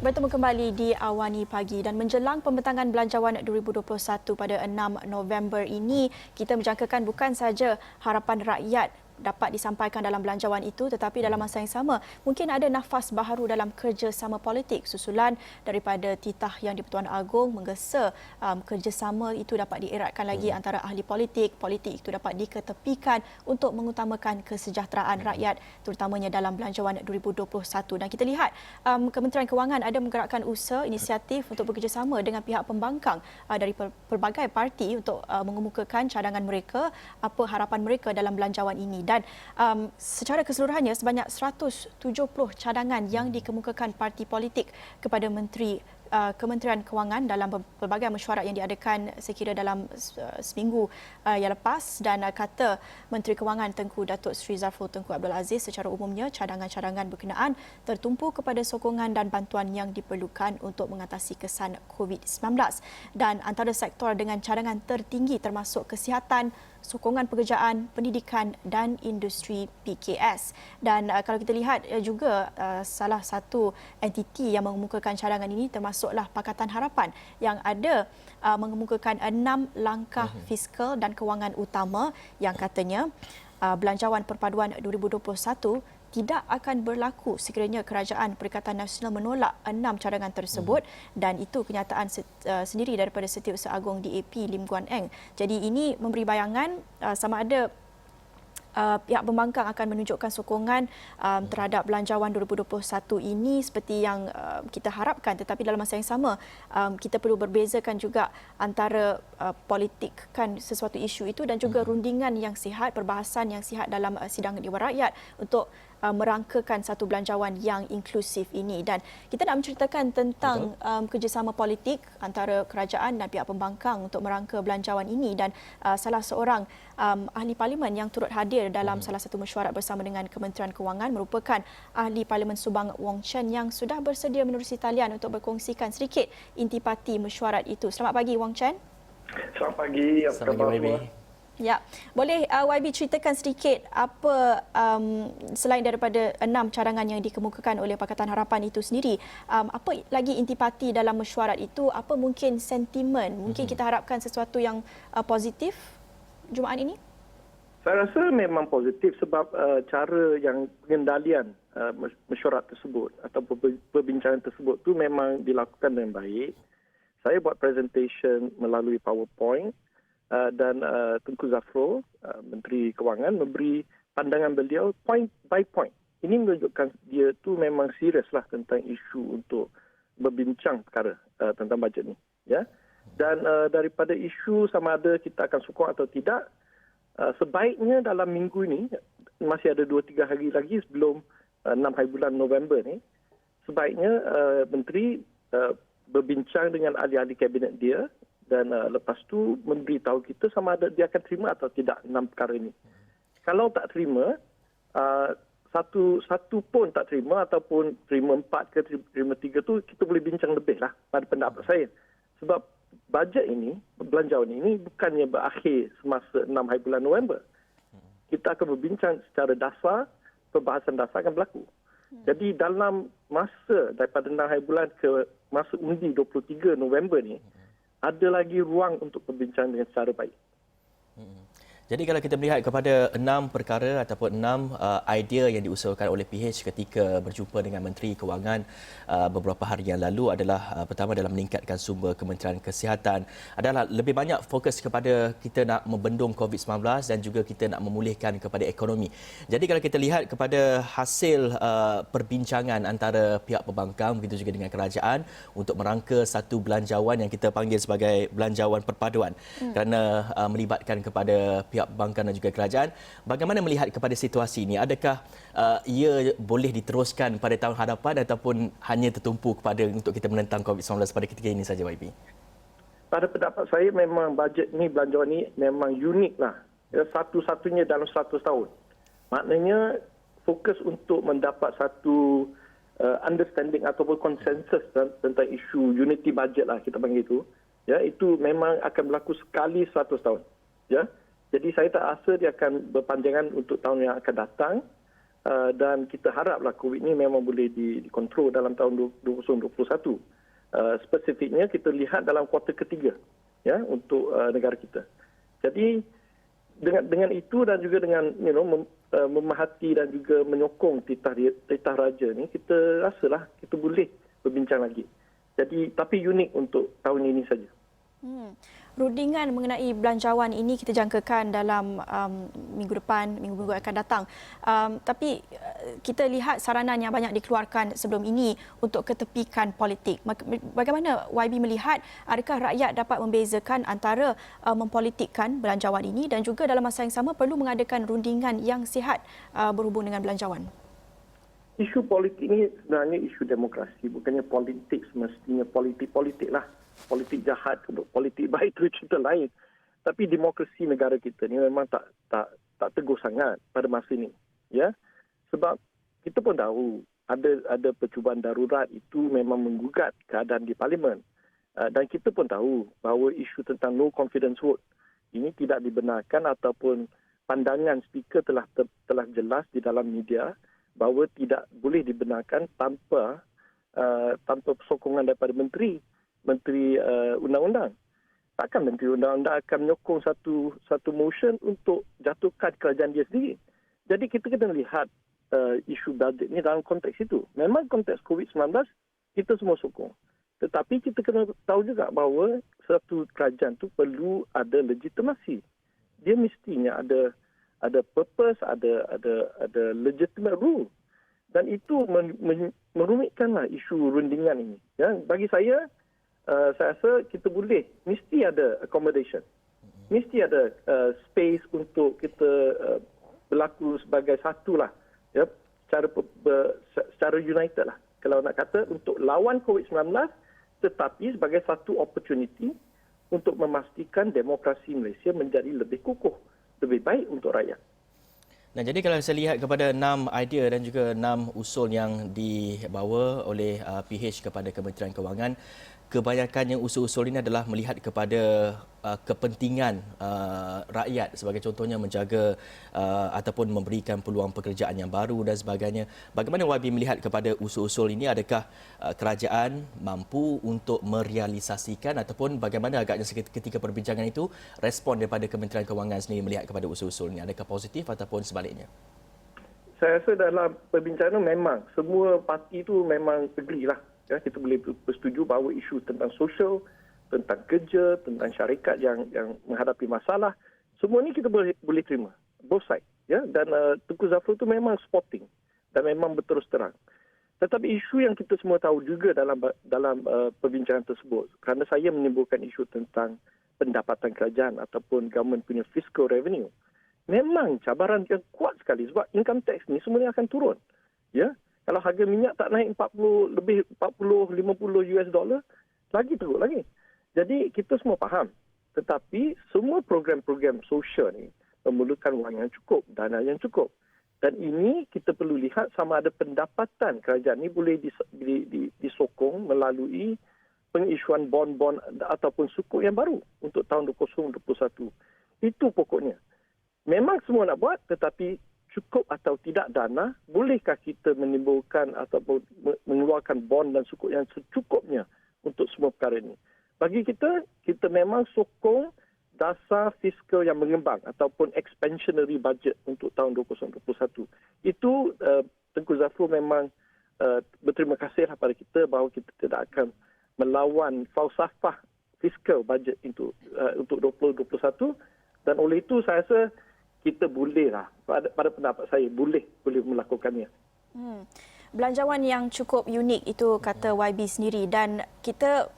Bertemu kembali di Awani Pagi dan menjelang pembentangan Belanjawan 2021 pada 6 November ini, kita menjangkakan bukan saja harapan rakyat dapat disampaikan dalam belanjawan itu, tetapi dalam masa yang sama mungkin ada nafas baharu dalam kerjasama politik susulan daripada titah Yang di-Pertuan Agong menggesa kerjasama itu dapat dieratkan lagi antara ahli politik itu dapat diketepikan untuk mengutamakan kesejahteraan rakyat terutamanya dalam belanjawan 2021. Dan kita lihat Kementerian Kewangan ada menggerakkan usaha inisiatif untuk bekerjasama dengan pihak pembangkang dari pelbagai parti untuk mengemukakan cadangan mereka, apa harapan mereka dalam belanjawan ini. Dan secara keseluruhannya sebanyak 170 cadangan yang dikemukakan parti politik kepada Kementerian Kewangan dalam pelbagai mesyuarat yang diadakan sekira dalam seminggu yang lepas. Dan kata Menteri Kewangan Tengku Datuk Seri Zafrul Tengku Abdul Aziz, secara umumnya cadangan-cadangan berkenaan tertumpu kepada sokongan dan bantuan yang diperlukan untuk mengatasi kesan COVID-19. Dan antara sektor dengan cadangan tertinggi termasuk kesihatan, sokongan pekerjaan, pendidikan dan industri PKS. Dan kalau kita lihat juga salah satu entiti yang mengemukakan cadangan ini termasuklah Pakatan Harapan yang ada mengemukakan 6 langkah fiskal dan kewangan utama yang katanya Belanjawan Perpaduan 2021 tidak akan berlaku sekiranya Kerajaan Perikatan Nasional menolak 6 cadangan tersebut, dan itu kenyataan sendiri daripada Setiausaha Agong DAP Lim Guan Eng. Jadi ini memberi bayangan sama ada pihak pembangkang akan menunjukkan sokongan terhadap Belanjawan 2021 ini seperti yang kita harapkan, tetapi dalam masa yang sama kita perlu berbezakan juga antara politik kan sesuatu isu itu dan juga rundingan yang sihat, perbahasan yang sihat dalam sidang Dewan Rakyat untuk merangkakan satu belanjawan yang inklusif ini. Dan kita nak menceritakan tentang kerjasama politik antara kerajaan dan pihak pembangkang untuk merangka belanjawan ini. Dan salah seorang ahli parlimen yang turut hadir dalam salah satu mesyuarat bersama dengan Kementerian Kewangan merupakan ahli Parlimen Subang Wong Chen yang sudah bersedia menerusi talian untuk berkongsikan sedikit intipati mesyuarat itu. Selamat pagi Wong Chen. Selamat pagi. Apa khabar semua? Ya, boleh YB ceritakan sedikit apa selain daripada 6 cadangan yang dikemukakan oleh Pakatan Harapan itu sendiri, apa lagi intipati dalam mesyuarat itu, apa mungkin sentimen, mungkin kita harapkan sesuatu yang positif Jumaat ini? Saya rasa memang positif sebab cara yang pengendalian mesyuarat tersebut atau perbincangan tersebut tu memang dilakukan dengan baik. Saya buat presentation melalui PowerPoint dan Tengku Zafrul, Menteri Kewangan, memberi pandangan beliau point by point. Ini menunjukkan dia tu memang seriuslah tentang isu untuk berbincang perkara tentang bajet ni. Ya? Dan daripada isu sama ada kita akan sokong atau tidak, sebaiknya dalam minggu ini, masih ada 2-3 hari lagi sebelum 6 hari bulan November ni, sebaiknya Menteri berbincang dengan ahli-ahli kabinet dia dan lepas tu memberitahu kita sama ada dia akan terima atau tidak 6 perkara ini. Kalau tak terima, satu pun tak terima ataupun terima 4 ke terima 3 tu kita boleh bincang lebih lah pada pendapat saya. Sebab bajet ini, belanjawan ini bukannya berakhir semasa 6 hari bulan November. Kita akan berbincang secara dasar, perbahasan dasar akan berlaku. Jadi dalam masa daripada 6 hari bulan ke masa undi 23 November ni, ada lagi ruang untuk berbincang dengan secara baik. Jadi kalau kita melihat kepada 6 perkara ataupun 6 idea yang diusulkan oleh PH ketika berjumpa dengan Menteri Kewangan beberapa hari yang lalu adalah pertama dalam meningkatkan sumber Kementerian Kesihatan, adalah lebih banyak fokus kepada kita nak membendung COVID-19 dan juga kita nak memulihkan kepada ekonomi. Jadi kalau kita lihat kepada hasil perbincangan antara pihak pembangkang begitu juga dengan kerajaan untuk merangka satu belanjawan yang kita panggil sebagai Belanjawan Perpaduan kerana melibatkan kepada pihak pembangkang dan juga kerajaan. Bagaimana melihat kepada situasi ini? Adakah ia boleh diteruskan pada tahun hadapan ataupun hanya tertumpu kepada untuk kita menentang COVID-19 pada ketika ini saja, YB? Pada pendapat saya memang bajet ni, belanjawan ni memang unik lah. Satu-satunya dalam 100 tahun. Maknanya fokus untuk mendapat satu understanding ataupun konsensus tentang isu unity budget lah kita panggil itu. Ya, itu memang akan berlaku sekali 100 tahun. Ya. Jadi saya tak rasa dia akan berpanjangan untuk tahun yang akan datang. dan kita haraplah COVID ini memang boleh dikontrol dalam tahun 2021. Spesifiknya kita lihat dalam kuartal ketiga ya untuk negara kita. Jadi dengan itu dan juga dengan memahati dan juga menyokong titah raja ni, kita rasalah kita boleh berbincang lagi. Jadi tapi unik untuk tahun ini saja. Rundingan mengenai belanjawan ini kita jangkakan dalam minggu depan, minggu-minggu akan datang. Tapi kita lihat saranan yang banyak dikeluarkan sebelum ini untuk ketepikan politik. Bagaimana YB melihat, adakah rakyat dapat membezakan antara mempolitikkan belanjawan ini dan juga dalam masa yang sama perlu mengadakan rundingan yang sihat berhubung dengan belanjawan? Isu politik ini sebenarnya isu demokrasi, bukannya politik semestinya politik lah. Politik jahat, politik baik itu cerita lain. Tapi demokrasi negara kita ni memang tak teguh sangat pada masa ini, ya. Sebab kita pun tahu ada percubaan darurat itu memang menggugat keadaan di parlimen. Dan kita pun tahu bahawa isu tentang no confidence vote ini tidak dibenarkan ataupun pandangan speaker telah jelas di dalam media bahawa tidak boleh dibenarkan tanpa sokongan daripada menteri undang-undang. Takkan menteri undang-undang akan menyokong satu motion untuk jatuhkan kerajaan dia sendiri. Jadi kita kena lihat isu bajet ni dalam konteks itu. Memang konteks COVID-19 kita semua sokong. Tetapi kita kena tahu juga bahawa satu kerajaan tu perlu ada legitimasi. Dia mestinya ada purpose, ada legitimate rule. Dan itu merumitkanlah isu rundingan ini. Ya, bagi saya rasa kita mesti ada accommodation. Mesti ada space untuk kita berlaku sebagai satulah, ya, secara united lah. Kalau nak kata untuk lawan COVID-19 tetapi sebagai satu opportunity untuk memastikan demokrasi Malaysia menjadi lebih kukuh, lebih baik untuk rakyat. Nah, jadi kalau saya lihat kepada 6 idea dan juga 6 usul yang dibawa oleh PH kepada Kementerian Kewangan, kebanyakannya usul-usul ini adalah melihat kepada kepentingan rakyat, sebagai contohnya menjaga ataupun memberikan peluang pekerjaan yang baru dan sebagainya. Bagaimana YB melihat kepada usul-usul ini? Adakah kerajaan mampu untuk merealisasikan ataupun bagaimana agaknya ketika perbincangan itu respon daripada Kementerian Kewangan sendiri melihat kepada usul-usul ini? Adakah positif ataupun sebaliknya? Saya rasa dalam perbincangan memang semua parti itu memang agree lah. Ya, kita boleh bersetuju bahawa isu tentang sosial, tentang kerja, tentang syarikat yang menghadapi masalah, semua ini kita boleh terima. Both side. Ya? Dan Tengku Zafrul itu memang sporting dan memang berterus terang. Tetapi isu yang kita semua tahu juga dalam perbincangan tersebut, kerana saya menimbulkan isu tentang pendapatan kerajaan ataupun government punya fiscal revenue, memang cabaran yang kuat sekali sebab income tax ni semuanya akan turun. Ya? Kalau harga minyak tak naik 50 US dollar, lagi teruk lagi. Jadi kita semua faham. Tetapi semua program-program sosial ni memerlukan wang yang cukup, dana yang cukup. Dan ini kita perlu lihat sama ada pendapatan kerajaan ni boleh disokong melalui pengisuan bon-bon ataupun sukuk yang baru untuk tahun 2021. Itu pokoknya. Memang semua nak buat, tetapi cukup atau tidak dana, bolehkah kita menimbulkan ataupun mengeluarkan bond dan sukuk yang secukupnya untuk semua perkara ini? Bagi kita memang sokong dasar fiskal yang mengembang ataupun expansionary budget untuk tahun 2021. Itu Tengku Zafrul memang berterima kasihlah pada kita bahawa kita tidak akan melawan falsafah fiskal budget untuk 2021, dan oleh itu saya rasa kita bolehlah, pada pendapat saya, boleh melakukannya. Belanjawan yang cukup unik itu kata YB sendiri, dan kita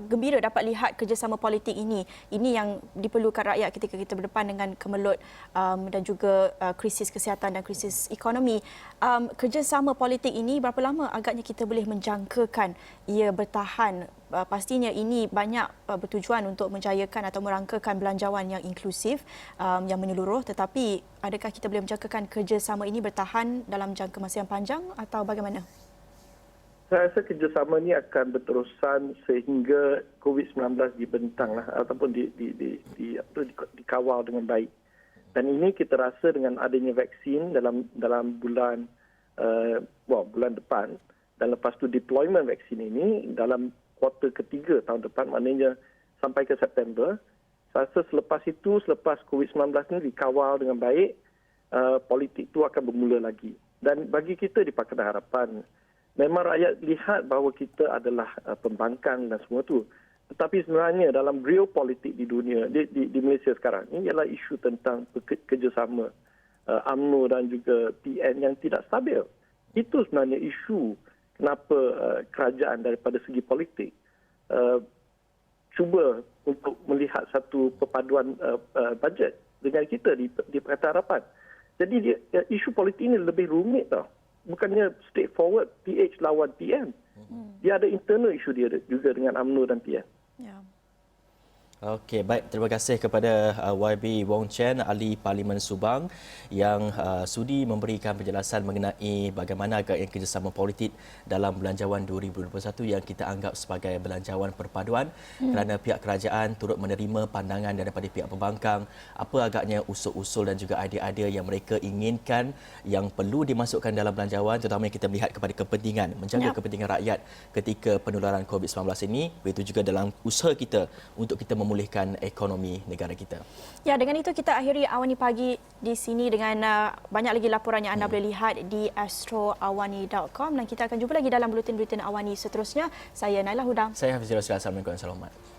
gembira dapat lihat kerjasama politik ini. Ini yang diperlukan rakyat ketika kita berdepan dengan kemelut dan juga krisis kesihatan dan krisis ekonomi. Kerjasama politik ini berapa lama agaknya kita boleh menjangkakan ia bertahan? Pastinya ini banyak bertujuan untuk menjayakan atau merangkakan belanjawan yang inklusif, yang menyeluruh, tetapi adakah kita boleh menjangkakan kerjasama ini bertahan dalam jangka masa yang panjang atau bagaimana? Saya rasa kerjasama ini akan berterusan sehingga COVID-19 dibentang lah, ataupun dikawal dengan baik. Dan ini kita rasa dengan adanya vaksin dalam bulan bulan depan, dan lepas tu deployment vaksin ini dalam kuartal ketiga tahun depan, maknanya sampai ke September. Saya rasa selepas COVID-19 ini dikawal dengan baik, politik itu akan bermula lagi. Dan bagi kita di Pakatan Harapan, memang rakyat lihat bahawa kita adalah pembangkang dan semua itu. Tetapi sebenarnya dalam real politik di dunia, di Malaysia sekarang, ini ialah isu tentang kerjasama UMNO dan juga PN yang tidak stabil. Itu sebenarnya isu kenapa kerajaan daripada segi politik cuba untuk melihat satu perpaduan bajet dengan kita di Pakatan Harapan. Jadi isu politik ini lebih rumit tau. Bukannya straightforward PH lawan PM. Dia ada internal isu dia juga dengan UMNO dan PM. Ya. Okey, baik. Terima kasih kepada YB Wong Chen, Ahli Parlimen Subang yang sudi memberikan penjelasan mengenai bagaimana agaknya kerjasama politik dalam Belanjawan 2021 yang kita anggap sebagai belanjawan perpaduan kerana pihak kerajaan turut menerima pandangan daripada pihak pembangkang apa agaknya usul-usul dan juga idea-idea yang mereka inginkan yang perlu dimasukkan dalam belanjawan, terutama kita melihat kepada kepentingan, menjaga kepentingan rakyat ketika penularan COVID-19 ini, begitu juga dalam usaha kita untuk kita memulihkan ekonomi negara kita. Ya, dengan itu kita akhiri Awani Pagi di sini dengan banyak lagi laporan yang anda boleh lihat di astroawani.com dan kita akan jumpa lagi dalam buletin-buletin Awani seterusnya. Saya Naila Hudang. Saya Hafizul Rasila. Assalamualaikum warahmatullahi wabarakatuh.